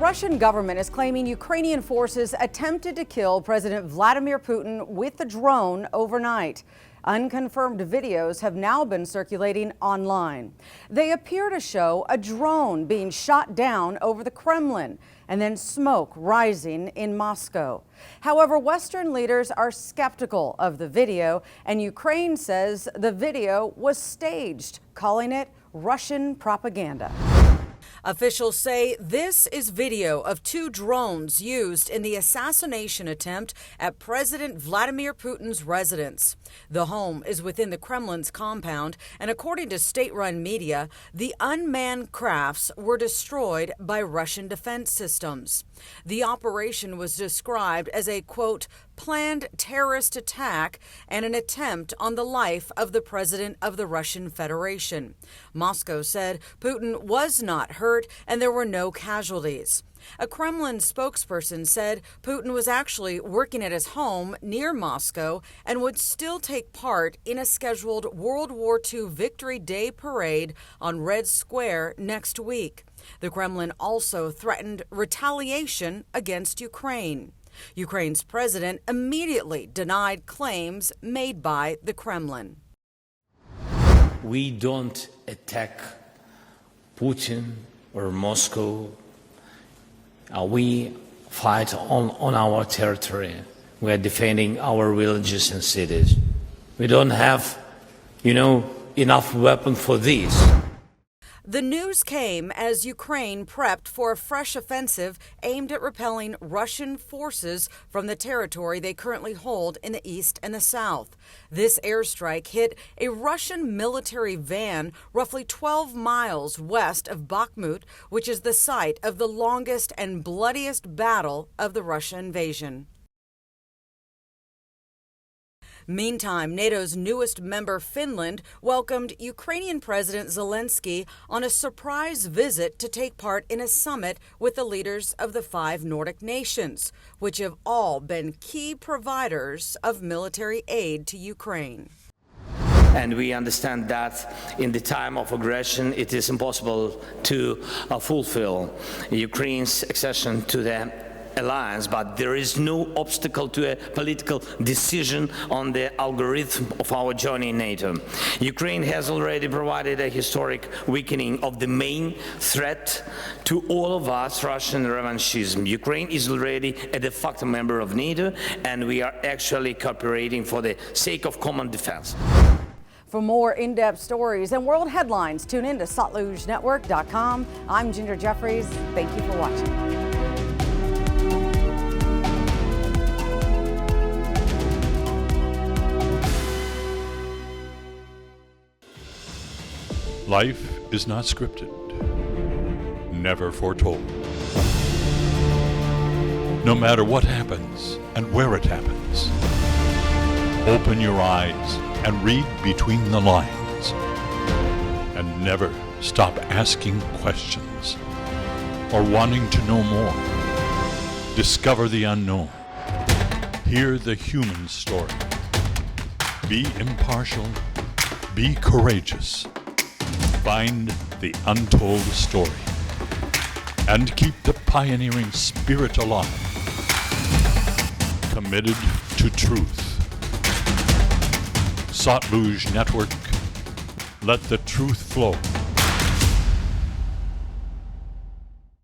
Russian government is claiming Ukrainian forces attempted to kill President Vladimir Putin with a drone overnight. Unconfirmed videos have now been circulating online. They appear to show a drone being shot down over the Kremlin and then smoke rising in Moscow. However, Western leaders are skeptical of the video, and Ukraine says the video was staged, calling it Russian propaganda. Officials say this is video of two drones used in the assassination attempt at President Vladimir Putin's residence. The home is within the Kremlin's compound, and according to state-run media, the unmanned crafts were destroyed by Russian defense systems. The operation was described as a, quote, planned terrorist attack and an attempt on the life of the president of the Russian Federation. Moscow said Putin was not hurt and there were no casualties. A Kremlin spokesperson said Putin was actually working at his home near Moscow and would still take part in a scheduled World War II Victory Day parade on Red Square next week. The Kremlin also threatened retaliation against Ukraine. Ukraine's president immediately denied claims made by the Kremlin. We don't attack Putin or Moscow. We fight on our territory. We are defending our villages and cities. We don't have, enough weapons for this. The news came as Ukraine prepped for a fresh offensive aimed at repelling Russian forces from the territory they currently hold in the east and the south. This airstrike hit a Russian military van roughly 12 miles west of Bakhmut, which is the site of the longest and bloodiest battle of the Russian invasion. Meantime, NATO's newest member, Finland, welcomed Ukrainian President Zelensky on a surprise visit to take part in a summit with the leaders of the 5 Nordic nations, which have all been key providers of military aid to Ukraine. And we understand that in the time of aggression, it is impossible to fulfill Ukraine's accession to the alliance, but there is no obstacle to a political decision on the algorithm of our joining NATO. Ukraine has already provided a historic weakening of the main threat to all of us, Russian revanchism. Ukraine is already a de facto member of NATO, and we are actually cooperating for the sake of common defense. For more in-depth stories and world headlines, tune in to SatlujNetwork.com. I'm Ginger Jeffries. Thank you for watching. Life is not scripted, never foretold. No matter what happens and where it happens, open your eyes and read between the lines, and never stop asking questions or wanting to know more. Discover the unknown. Hear the human story. Be impartial. Be courageous. Find the untold story and keep the pioneering spirit alive, committed to truth. Satluj Network, let the truth flow.